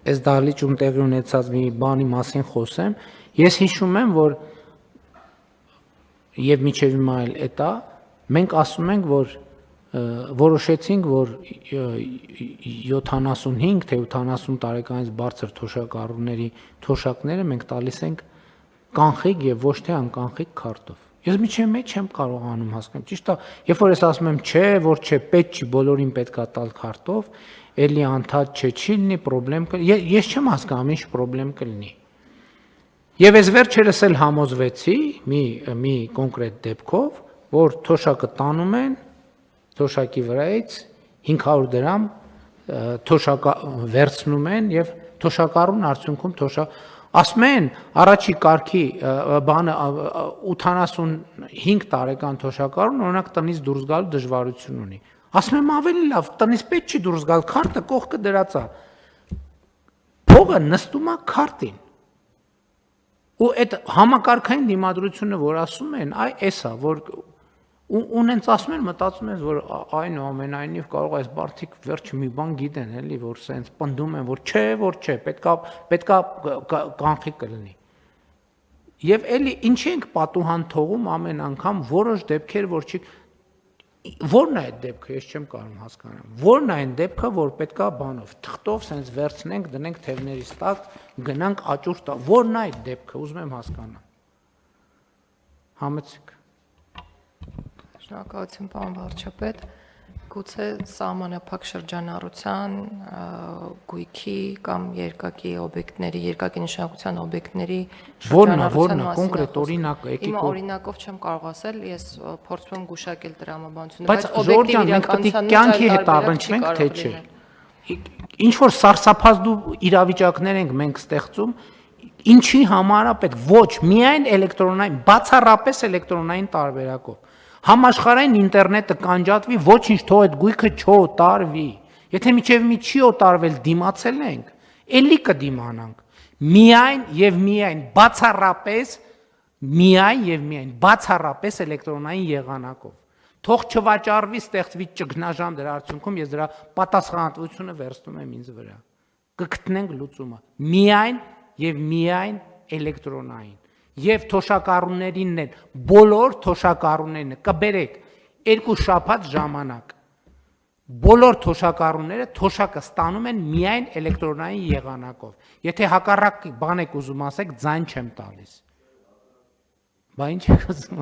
այս դահլիճում տեղի ունեցած մի բանի մասին խոսեմ, ես հիշում եմ, որ եւ միջև հիմա էլ էտա, մենք ասում ենք, որ որոշեցինք, որ 75 թե 80 տարեկանից բարձր թոշակառուների թոշակները մենք տալիս ենք կանխիկ եւ ոչ թե անկանխիկ քարտով։ Ես միջև մեջ չեմ կարողանում հասկանալ, ճիշտ է, երբ որ ես ասում եմ, չէ, որ չէ, պետք չի բոլորին պետքա տալ քարտով, էլի անդադ չէ, չի լինի պրոբլեմ կլինի, ես չեմ հասկանում, ինչ պրոբլեմ կլինի։ Եվ ես վերջերս էլ համոզվեցի մի կոնկրետ դեպքով, որ թոշակը տանում են, թոշակի վրայից 500 դրամ թոշակը վերցնում են եւ թոշակառուն արդյունքում ասում են առաջի կարգի բանը 85 տարեկան թոշակառուն օրինակ տնից դուրս գալու դժվարություն ունի։ Ասում եմ ավելի լավ, տնից պետք չի դուրս գալ, քարտը կողքը դրած է։ Փողը նստում է քարտին։ Ու այդ համակարգային դիմադրությունը, որ ասում են, այ էսա, որ ունենց ասում են, մտածում են, որ այնուամենայնիվ կարող է այս բարդիկ վերջը մի բան գիտեն, էլի, որ սենց պնդում են, որ չէ, պետքա կանխիկ կլինի։ Եվ էլի ինչի ենք պատուհան թողում ամեն անգամ որոշ դեպքեր, որ չի Որն է այդ դեպքը, ես չեմ կարող հասկանալ։ Որն է այն դեպքը, որ պետքա բանով, թղթով սենց վերցնենք, դնենք թևներիս տակ, գնանք աճուր տա։ Որն է այդ դեպքը, ուզում եմ հասկանալ։ Համեցեք։ Շնորհակալություն, պարոն վարչապետ։ Գուցե սահմանափակ շրջանառության գույքի կամ երկակի օբյեկտների, երկակի նշանակության օբյեկտների շրջանառության մասին կոնկրետ օրինակ եկեք։ Իմ օրինակով չեմ կարող ասել, ես փորձում եմ գուշակել տրամաբանությունը, բայց օբյեկտիվ իրականության կյանքի հետ առնչվենք, թե չէ։ Ինչ որ սարսափազդու իրավիճակներ ենք մենք ստեղծում, ինչի համար է պետք ոչ միայն էլեկտրոնային, բացառապես էլեկտրոնային տարբերակով։ Համաշխարհային ինտերնետը կանջատվի, ոչինչ թող այդ գույքը չօտարվի։ Եթե միջև մի չի օտարվել, դիմացել ենք, էլի կդիմանանք։ Միայն եւ միայն բացառապես էլեկտրոնային եղանակով։ Թող չվաճառվի, ստեղծվի ճգնաժամ դրա արդյունքում ես դրա պատասխանատվությունը վերցնում եմ ինձ վրա։ Կգտնենք լուծումը։ Միայն եւ միայն էլեկտրոնային։ Եվ թոշակառուներինն էլ, բոլոր թոշակառուներն կբերեք 2 շաբաթ ժամանակ։ Բոլոր թոշակառուները թոշակը ստանում են միայն էլեկտրոնային եղանակով։ Եթե հակառակ բան եք ուզում ասեք, ձայն չեմ տալիս։ Բա ինչ եք ուզում։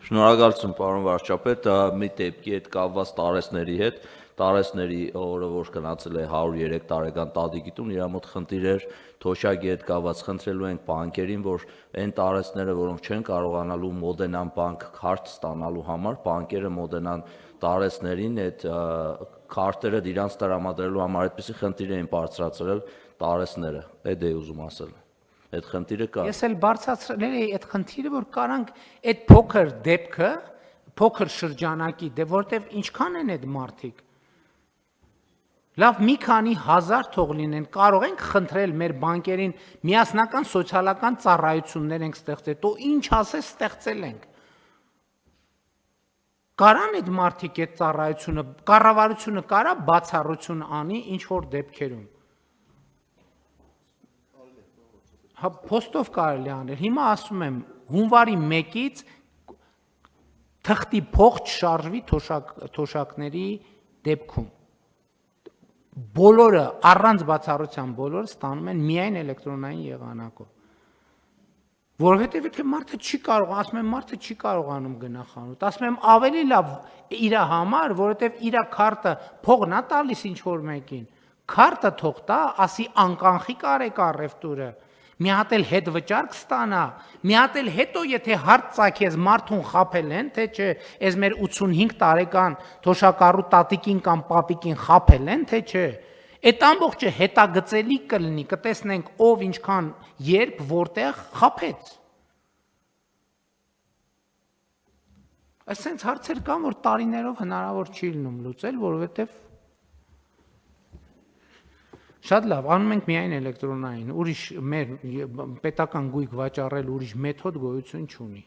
Շնորհակալություն, պարոն վարչապետ, մի դեպքի հետ կապված տարեցների հետ, տարեցների օրը, որ գնացել է 103 տարեկան տատիկի տուն, իր մոտ խնդիր էր թոշակի հետ կապված, խնդրելու ենք բանկերին, որ այն տարեցները, որոնք չեն կարողանալու մոդենան բանկ քարտ ստանալու համար, բանկերը մոդենան տարեցներին այդ քարտերը իրանց տրամադրելու համար այդպիսի խնդիր էին բարձրացրել տարեցները, այդ է ուզում ասել։ Այդ խնդիրը կա։ Ես էլ բարձրացրել էի այդ խնդիրը, որ կարանք այդ փոքր դեպքը, փոքր շրջանակի, դե որտեվ ինչքան են այդ մարդիկ։ Լավ, մի քանի հազար թող լինեն, կարող ենք խնդրել մեր բանկերին միասնական սոցիալական ծառայություններ ենք ստեղծել, то ինչ ասես ստեղծել ենք։ Կարան այդ մարդիկ այդ ծառայությունը, կառավարությունը կարա բացառություն անի ինչ որ դեպքերում։ Հա, փոստով կարելի անել։ Հիմա ասում եմ, հունվարի 1-ից թղթի փող չշարժվի թոշակների դեպքում։ Բոլորը առանց բացառության բոլորը ստանում են միայն էլեկտրոնային եղանակով։ Որովհետև եթե մարդը չի կարող, ասում եմ մարդը չի կարողանում գնա խանութ, ասում եմ ավելի լավ իր համար, որովհետև իր քարտը փողն է տալիս ինչ որ մեկին, քարտը թող տա, ասի անկանխիկ արեք առևտուրը, մի հատ էլ հետ վճար կստանա, մի հատ էլ հետո եթե հարց ծագես մարդուն խաբել են, թե չէ, այս մեր 85 տարեկան թոշակառու տատիկին կամ պապիկին խաբել են, թե չէ, այդ ամբողջը հետագծելի կլինի, կտեսնենք ով ինչքան երբ որտեղ խաբեց։ Այսինքն հարցեր կան, որ տարիներով հնարավոր չի լինում լուծել, որովհետև շատ լավ, անում ենք միայն էլեկտրոնային, ուրիշ մեր պետական գույք վաճառել ուրիշ մեթոդ գոյություն չունի։